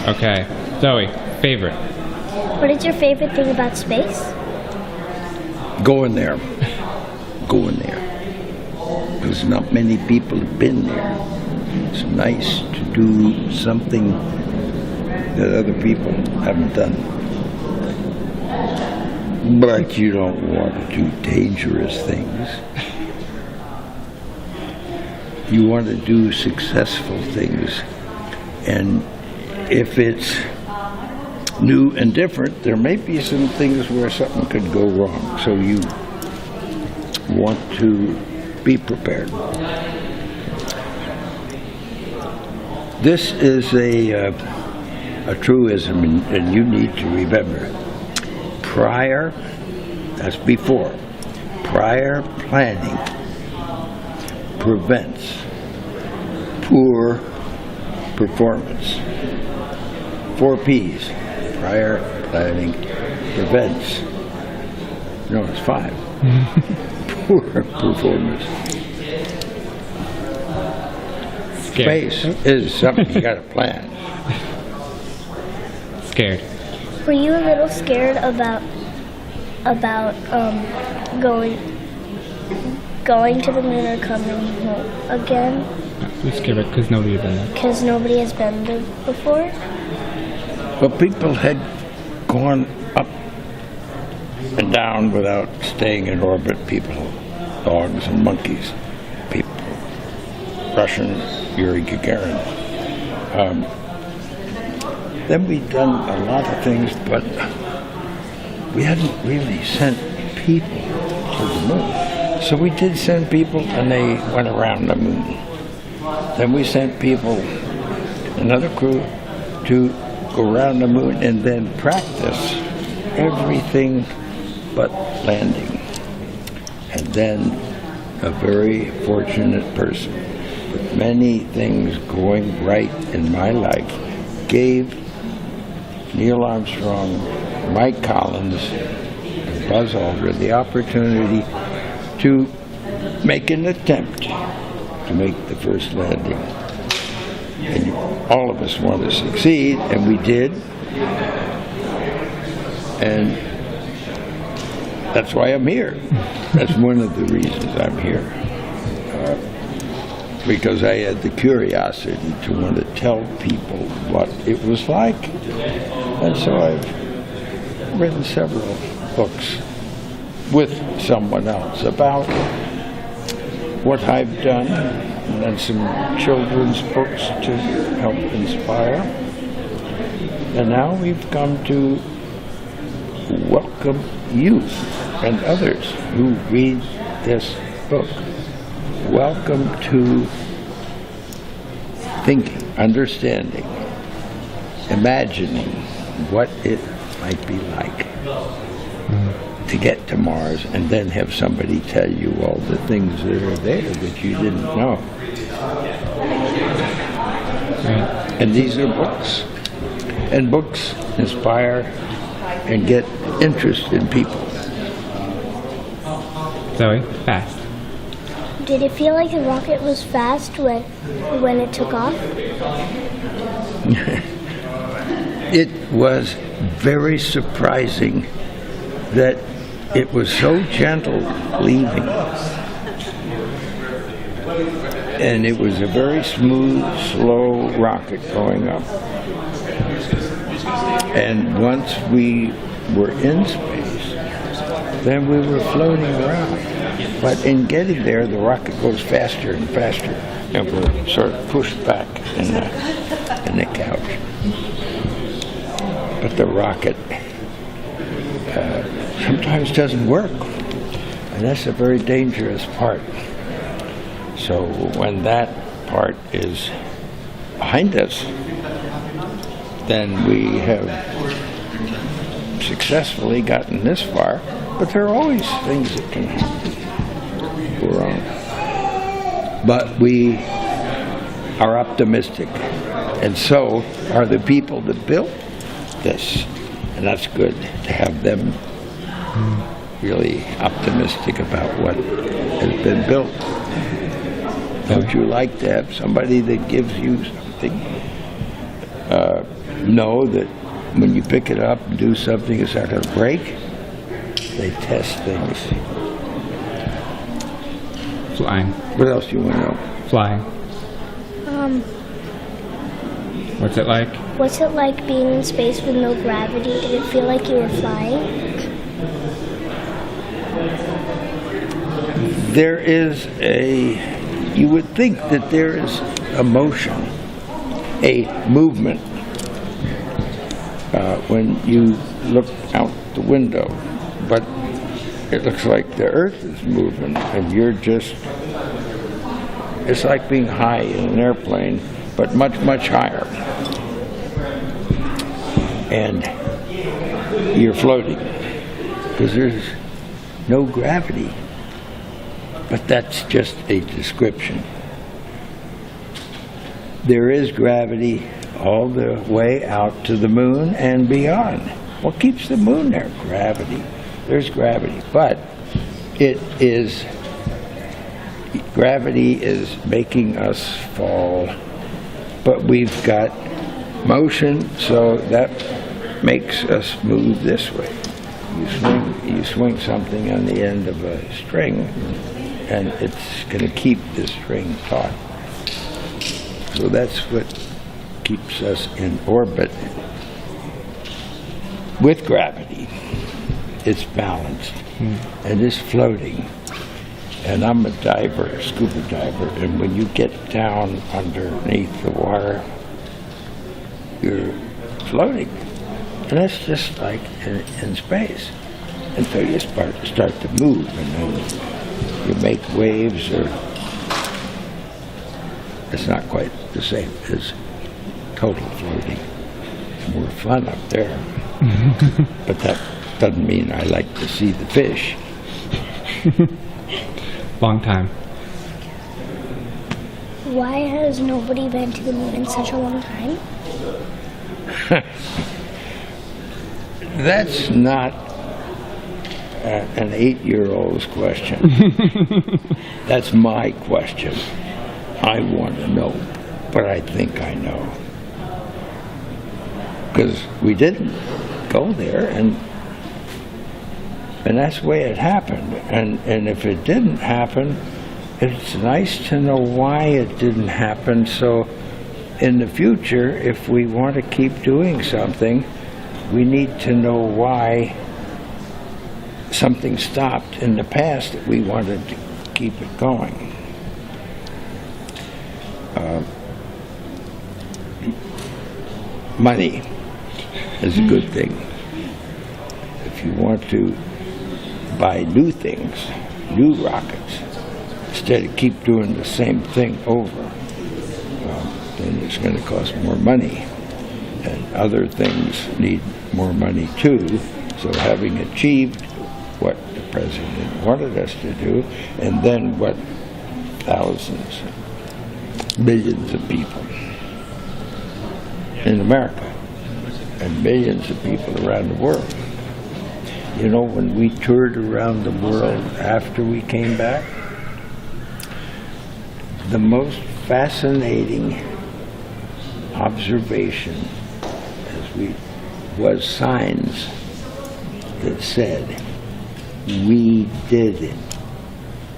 Okay. Zoe, favorite? What is your favorite thing about space? Going there. Going there. Because not many people have been there. It's nice to do something that other people haven't done. But you don't want to do dangerous things. You want to do successful things. And if it's new and different, there may be some things where something could go wrong. So you want to be prepared. This is a truism, and you need to remember. Prior, that's before, prior planning prevents poor performance. 4 P's. Prior planning prevents, no, it's 5. Poor performance. Scared. Space is something you got to plan. Scared. Were you a little scared about going to the moon or coming home again? I'm scared because nobody had been there. Because nobody has been there before? But people had gone up and down without staying in orbit. People, dogs and monkeys, people, Russian Yuri Gagarin. Then we'd done a lot of things, but we hadn't really sent people to the moon. So we did send people, and they went around the moon. Then we sent people, another crew, to go around the moon and then practice everything but landing. And then a very fortunate person with many things going right in my life gave Neil Armstrong, Mike Collins, and Buzz Aldrin the opportunity to make an attempt to make the first landing. And all of us want to succeed, and we did. And that's why I'm here. That's one of the reasons I'm here. Because I had the curiosity to want to tell people what it was like. And so I've written several books with someone else about what I've done, and then some children's books to help inspire. And now we've come to welcome you and others who read this book. Welcome to thinking, understanding, imagining what it might be like to get to Mars and then have somebody tell you all the things that are there that you didn't know. And these are books. And books inspire and get interest in people. Zoe, fast. Did it feel like the rocket was fast when it took off? It was very surprising that it was so gentle leaving. And it was a very smooth, slow rocket going up. And once we were in space, then we were floating around. But in getting there, the rocket goes faster and faster, and we're sort of pushed back in the couch. But the rocket sometimes doesn't work, and that's a very dangerous part. So when that part is behind us, then we have successfully gotten this far, but there are always things that can go wrong. But we are optimistic, and so are the people that built this, and that's good to have them really optimistic about what has been built. Don't you like to have somebody that gives you something know that when you pick it up and do something, it's not going to break. They test things. Flying. What else do you want to know? Flying. What's it like? What's it like being in space with no gravity? Did it feel like you were flying? There is you would think that there is a motion, a movement when you look out the window, but it looks like the Earth is moving and you're just, it's like being high in an airplane, but much, much higher. And you're floating because there's no gravity. But that's just a description. There is gravity all the way out to the moon and beyond. What keeps the moon there? Gravity. There's gravity. But gravity is making us fall. But we've got motion, so that makes us move this way. You swing something on the end of a string, and it's going to keep the string taut. So that's what keeps us in orbit with gravity. It's balanced and it's floating. And I'm a diver, a scuba diver, and when you get down underneath the water, you're floating. And that's just like in space until you start to move, and then you make waves, or it's not quite the same as total floating. It's more fun up there. But that doesn't mean I like to see the fish. Long time. Why has nobody been to the moon in such a long time? That's not an 8-year-old's question. That's my question. I want to know, but I think I know. Because we didn't go there, and that's the way it happened. And if it didn't happen, it's nice to know why it didn't happen, so in the future, if we want to keep doing something, we need to know why something stopped in the past that we wanted to keep it going. Money is a good thing. If you want to buy new things, new rockets, instead of keep doing the same thing over, then it's going to cost more money. And other things need more money too. So having achieved what the president wanted us to do, and then what thousands, millions of people in America, and millions of people around the world. You know, when we toured around the world after we came back, the most fascinating observation was signs that said, we did it.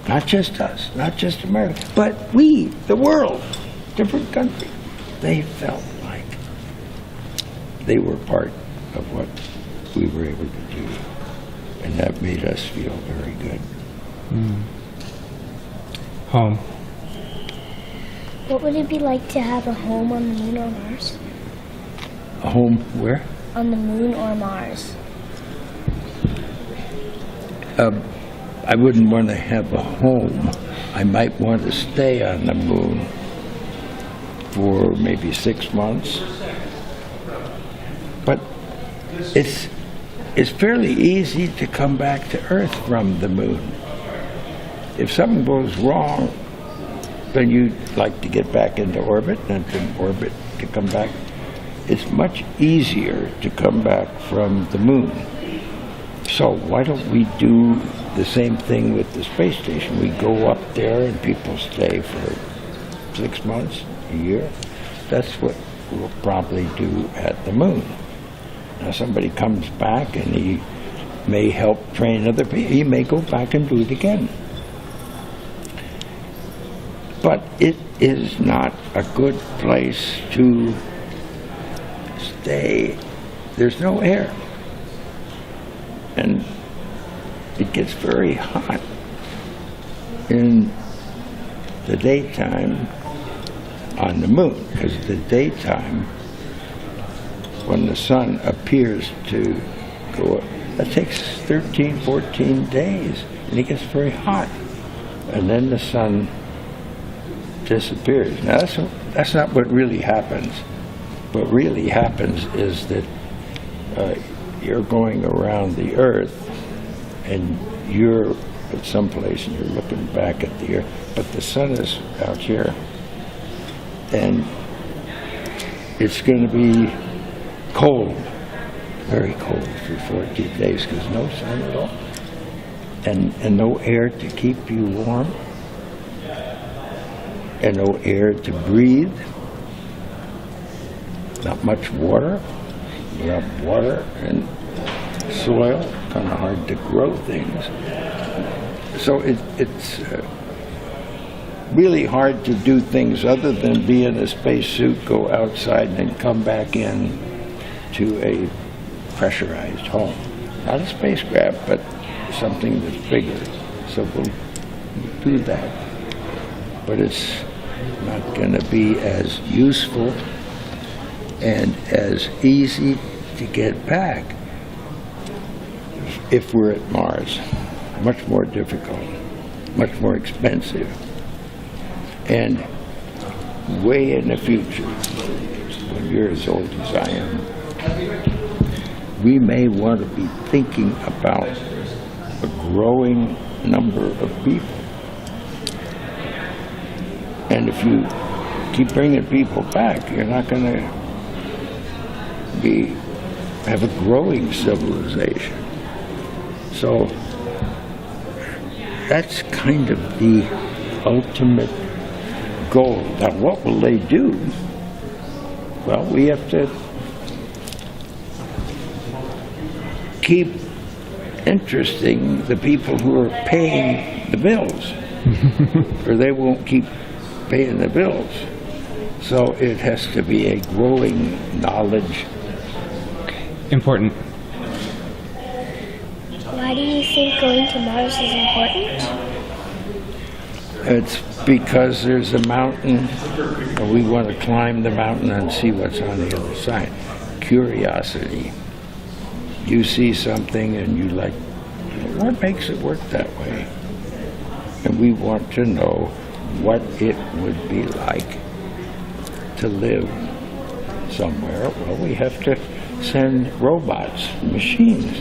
Not just us, not just America, but we, the world, different countries. They felt like they were part of what we were able to do. And that made us feel very good. Home. What would it be like to have a home on the moon or Mars? A home where? On the moon or Mars. I wouldn't want to have a home. I might want to stay on the moon for maybe 6 months. But it's fairly easy to come back to Earth from the moon. If something goes wrong, then you'd like to get back into orbit, and from orbit to come back. It's much easier to come back from the moon. So why don't we do the same thing with the space station? We go up there and people stay for 6 months, a year. That's what will probably do at the moon. Now somebody comes back and he may help train other people. He may go back and do it again. But it is not a good place to stay. There's no air. And it gets very hot in the daytime on the moon, because the daytime, when the sun appears to go up, that takes 13, 14 days, and it gets very hot. And then the sun disappears. Now, that's not what really happens. What really happens is that you're going around the Earth, and you're at some place, and you're looking back at the Earth, but the sun is out here, and it's going to be cold, very cold for 14 days, because no sun at all, and no air to keep you warm, and no air to breathe, not much water. You have water and soil, kind of hard to grow things. So it's really hard to do things other than be in a spacesuit, go outside, and then come back in to a pressurized home. Not a spacecraft, but something that's bigger. So we'll do that. But it's not going to be as useful and as easy to get back if we're at Mars. Much more difficult, much more expensive, and way in the future, when you're as old as I am, we may want to be thinking about a growing number of people. And if you keep bringing people back, you're not going to have a growing civilization. So that's kind of the ultimate goal. Now, what will they do? Well, we have to keep interesting the people who are paying the bills, or they won't keep paying the bills. So it has to be a growing knowledge. Important. Why do you think going to Mars is important? It's because there's a mountain, and we want to climb the mountain and see what's on the other side. Curiosity. You see something and you like, what makes it work that way? And we want to know what it would be like to live somewhere. Well, we have to send robots, machines,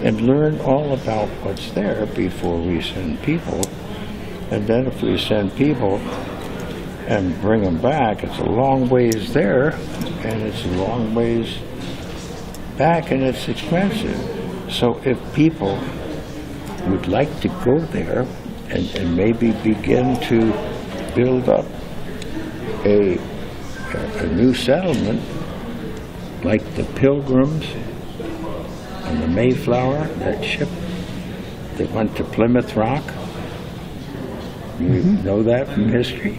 and learn all about what's there before we send people. And then if we send people and bring them back, it's a long ways there, and it's a long ways back, and it's expensive. So if people would like to go there and maybe begin to build up a new settlement, like the Pilgrims and the Mayflower, that ship that went to Plymouth Rock. You know that from history?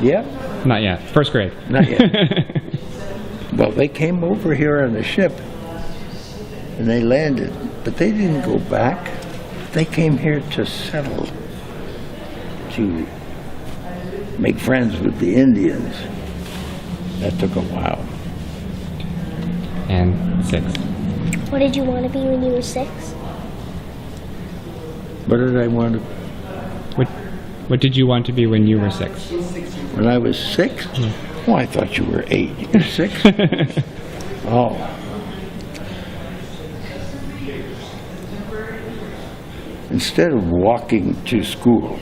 Yep. Not yet. First grade. Not yet. Well, they came over here on the ship and they landed, but they didn't go back. They came here to settle, to make friends with the Indians. That took a while. And 6. What did you want to be when you were 6? What did I want to? What did you want to be when you were 6? When I was 6? Oh, I thought you were 8. You're 6? Oh. Instead of walking to school,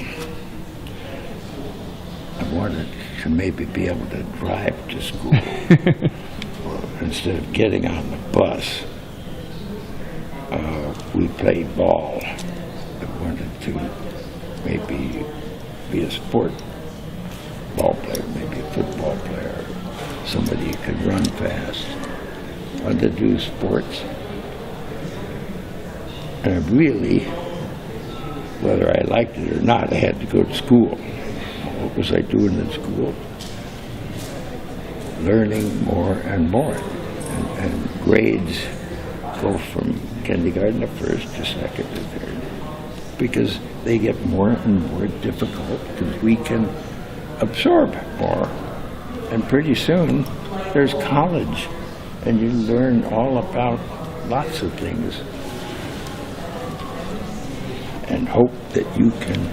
I wanted to maybe be able to drive to school. Instead of getting on the bus, we played ball. I wanted to maybe be a sport ball player, maybe a football player, somebody who could run fast, wanted to do sports. And I really, whether I liked it or not, I had to go to school. What was I doing in school? Learning more and more. And grades go from kindergarten to first to second to third, because they get more and more difficult because we can absorb more. And pretty soon there's college, and you learn all about lots of things and hope that you can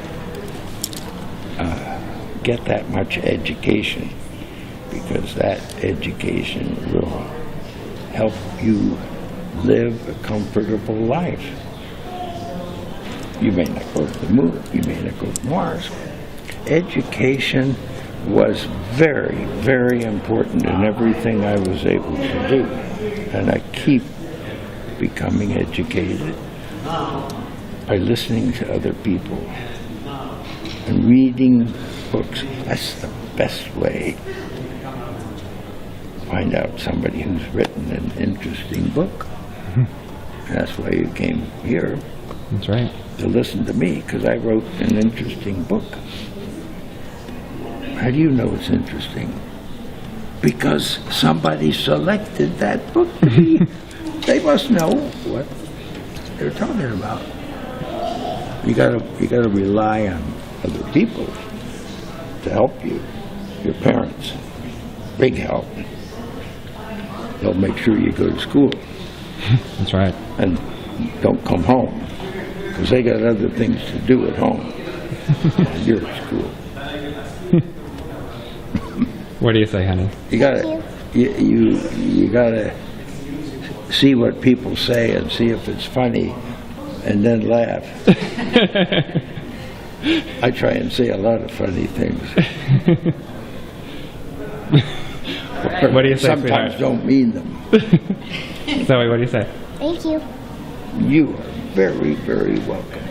get that much education, because that education will help you live a comfortable life. You may not go to the moon, you may not go to Mars. Education was very, very important in everything I was able to do. And I keep becoming educated by listening to other people and reading books. That's the best way to find out somebody who's written an interesting book. And that's why you came here. That's right. To listen to me, because I wrote an interesting book. How do you know it's interesting? Because somebody selected that book to be. They must know what they're talking about. You gotta rely on other people to help you. Your parents, big help. They'll make sure you go to school. That's right. And don't come home, because they got other things to do at home. You're at school. What do you say, honey? You gotta you gotta see what people say and see if it's funny, and then laugh. I try and say a lot of funny things. What do you say? Sometimes don't mean them. Zoe, what do you say? Thank you. You are very, very welcome.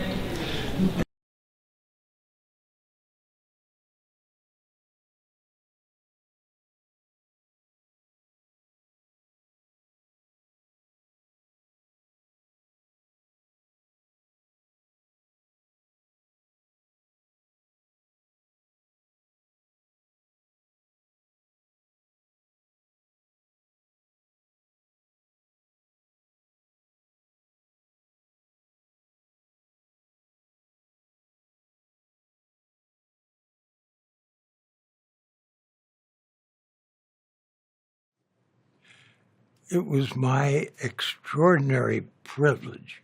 It was my extraordinary privilege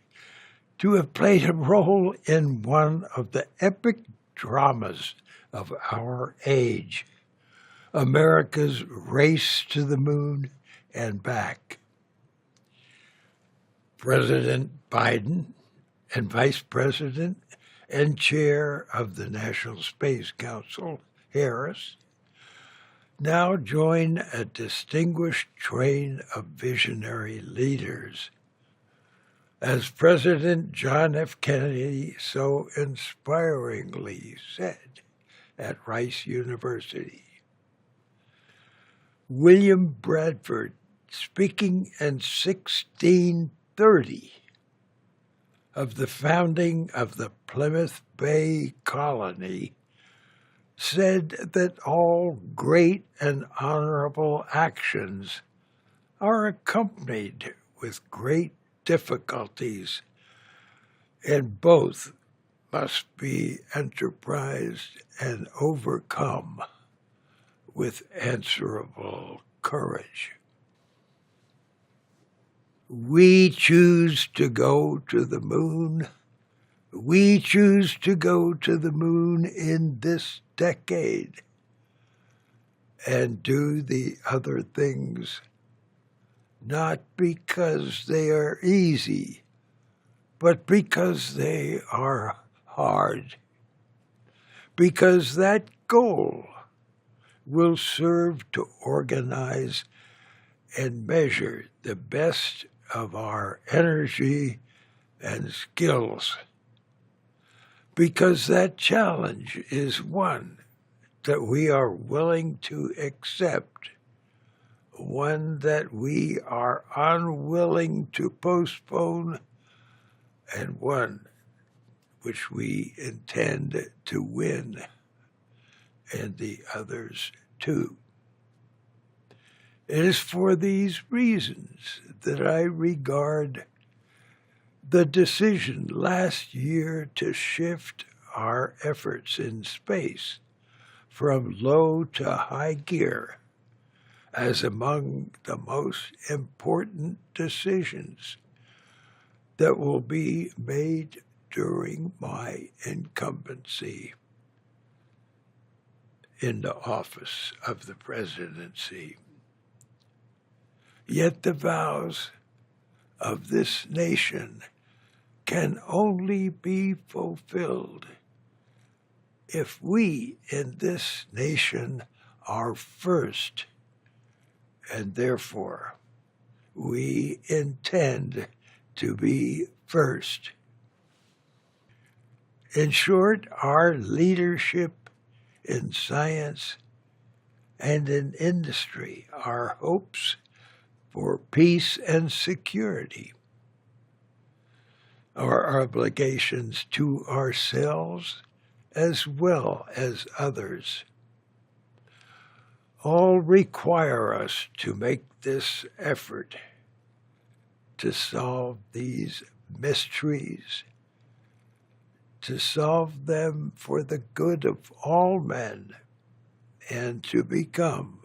to have played a role in one of the epic dramas of our age, America's race to the moon and back. President Biden and Vice President and Chair of the National Space Council, Harris, now join a distinguished train of visionary leaders. As President John F. Kennedy so inspiringly said at Rice University, William Bradford, speaking in 1630 of the founding of the Plymouth Bay Colony, said that all great and honorable actions are accompanied with great difficulties, and both must be enterprised and overcome with answerable courage. We choose to go to the moon. We choose to go to the moon in this decade and do the other things, not because they are easy, but because they are hard. Because that goal will serve to organize and measure the best of our energy and skills. Because that challenge is one that we are willing to accept one that we are unwilling to postpone, and one which we intend to win, and the others too. It is for these reasons that I regard the decision last year to shift our efforts in space from low to high gear as among the most important decisions that will be made during my incumbency in the office of the presidency. Yet the vows of this nation can only be fulfilled if we in this nation are first, and therefore we intend to be first. In short, our leadership in science and in industry, our hopes for peace and security, our obligations to ourselves as well as others, all require us to make this effort to solve these mysteries, to solve them for the good of all men, and to become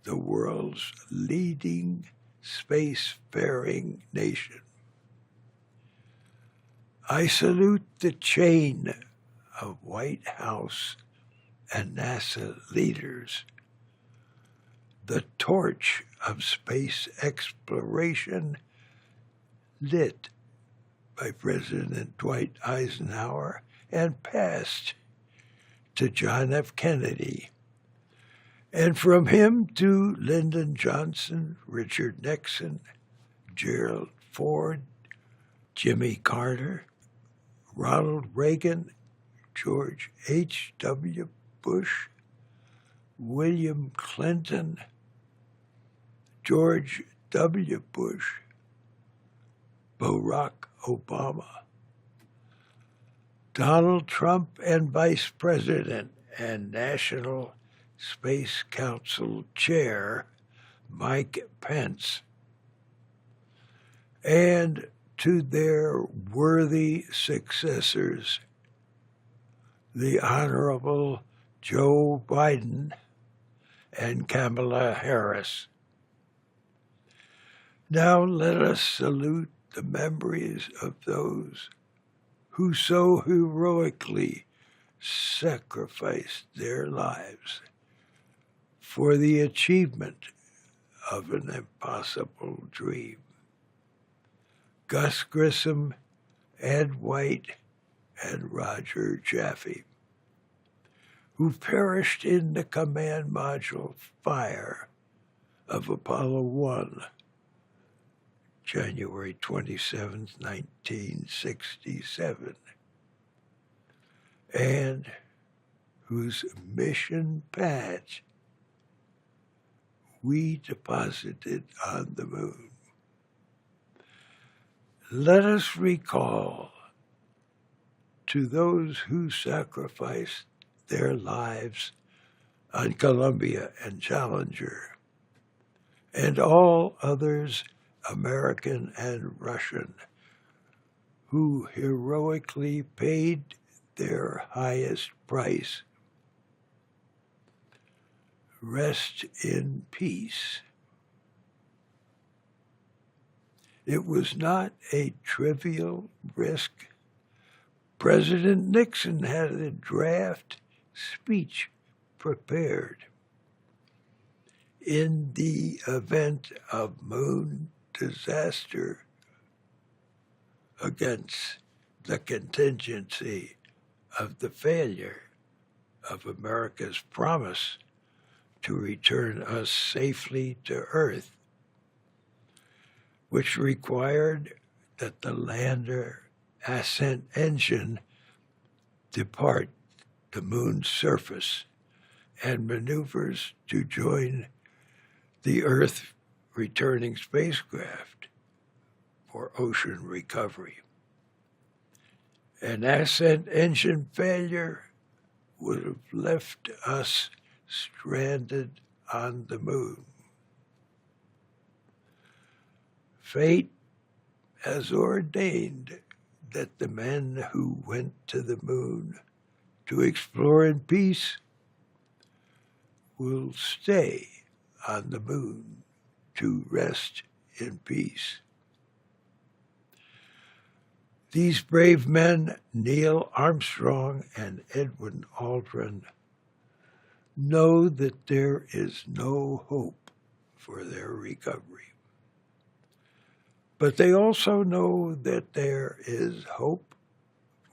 the world's leading spacefaring nation. I salute the chain of White House and NASA leaders, the torch of space exploration lit by President Dwight Eisenhower and passed to John F. Kennedy, and from him to Lyndon Johnson, Richard Nixon, Gerald Ford, Jimmy Carter, Ronald Reagan, George H.W. Bush, William Clinton, George W. Bush, Barack Obama, Donald Trump, and Vice President and National Space Council Chair Mike Pence, and to their worthy successors, the Honorable Joe Biden and Kamala Harris. Now let us salute the memories of those who so heroically sacrificed their lives for the achievement of an impossible dream. Gus Grissom, Ed White, and Roger Jaffe, who perished in the command module fire of Apollo 1, January 27, 1967, and whose mission badge we deposited on the moon. Let us recall to those who sacrificed their lives on Columbia and Challenger, and all others, American and Russian, who heroically paid their highest price. Rest in peace. It was not a trivial risk. President Nixon had a draft speech prepared. In the event of moon disaster, against the contingency of the failure of America's promise to return us safely to Earth, which required that the lander ascent engine depart the moon's surface and maneuvers to join the Earth returning spacecraft for ocean recovery. An ascent engine failure would have left us stranded on the moon. Fate has ordained that the men who went to the moon to explore in peace will stay on the moon to rest in peace. These brave men, Neil Armstrong and Edwin Aldrin, know that there is no hope for their recovery. But they also know that there is hope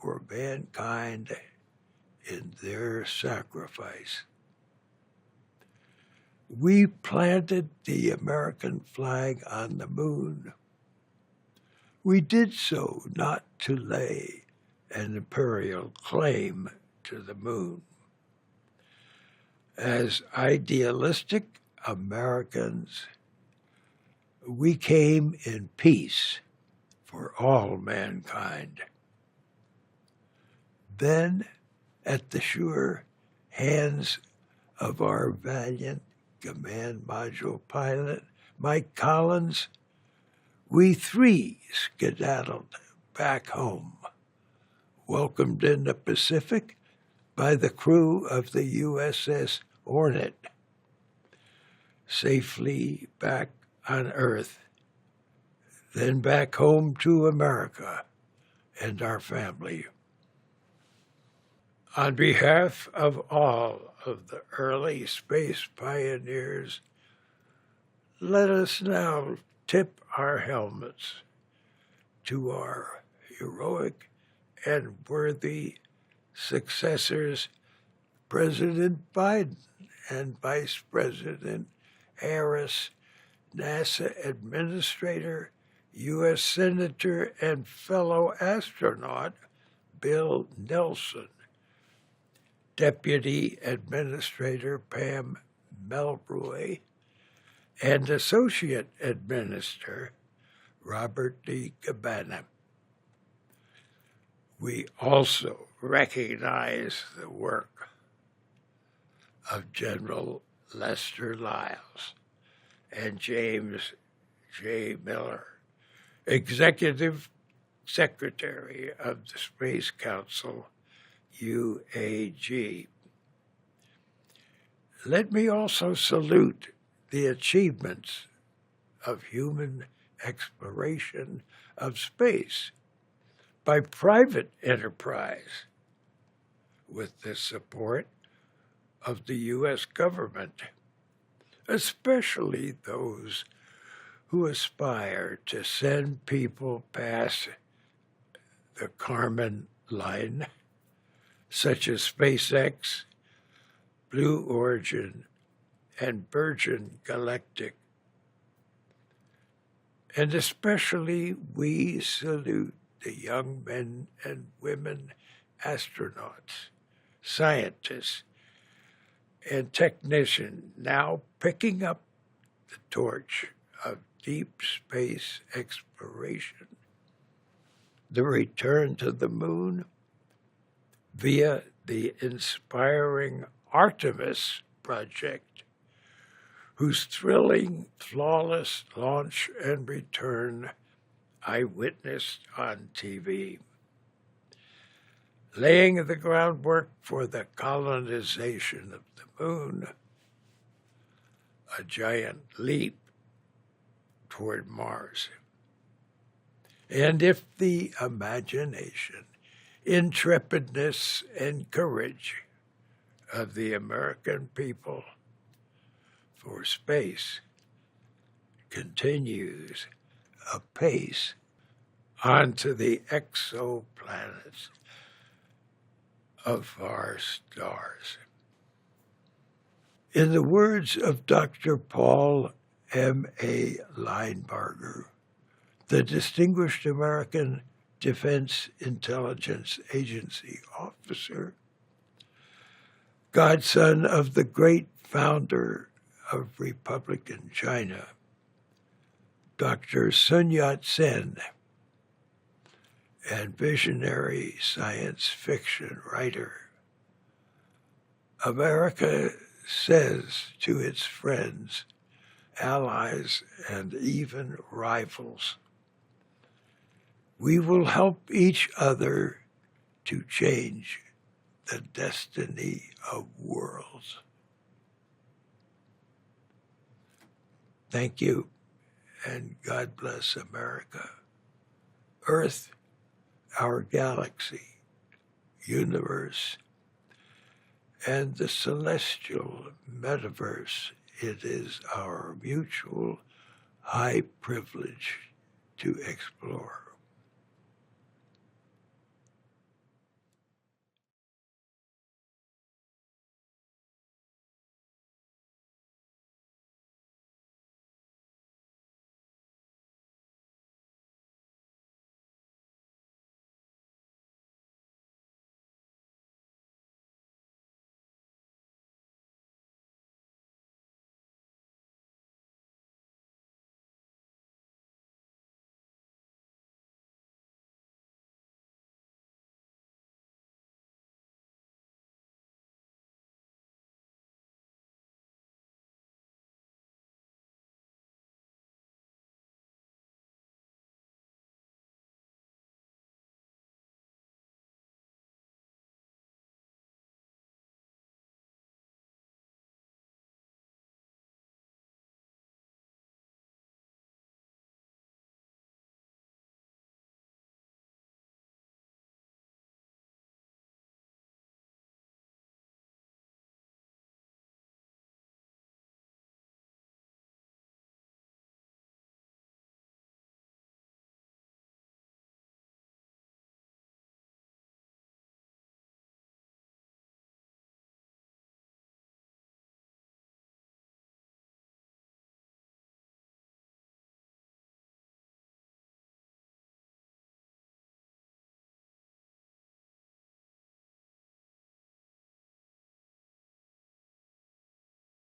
for mankind in their sacrifice. We planted the American flag on the moon. We did so not to lay an imperial claim to the moon. As idealistic Americans, we came in peace for all mankind. Then, at the sure hands of our valiant command module pilot, Mike Collins, we three skedaddled back home, welcomed in the Pacific by the crew of the USS Hornet, safely back on Earth, then back home to America and our family. On behalf of all of the early space pioneers, let us now tip our helmets to our heroic and worthy successors, President Biden and Vice President Harris, NASA Administrator, U.S. Senator, and fellow astronaut Bill Nelson, Deputy Administrator Pam Melroy, and Associate Administrator Robert D. Cabana. We also recognize the work of General Lester Lyles and James J. Miller, Executive Secretary of the Space Council, UAG. Let me also salute the achievements of human exploration of space by private enterprise with the support of the U.S. government, especially those who aspire to send people past the Kármán line, such as SpaceX, Blue Origin, and Virgin Galactic. And especially we salute the young men and women astronauts, scientists, and technicians now picking up the torch of deep space exploration. The return to the moon via the inspiring Artemis project, whose thrilling, flawless launch and return I witnessed on TV, laying the groundwork for the colonization of the moon, a giant leap toward Mars. And if the imagination, intrepidness, and courage of the American people for space continues apace onto the exoplanets of our stars. In the words of Dr. Paul M.A. Linebarger, the distinguished American Defense Intelligence Agency officer, godson of the great founder of Republican China, Dr. Sun Yat-sen, and visionary science fiction writer, America says to its friends, allies, and even rivals, we will help each other to change the destiny of worlds. Thank you, and God bless America, Earth, our galaxy, universe, and the celestial metaverse it is our mutual high privilege to explore.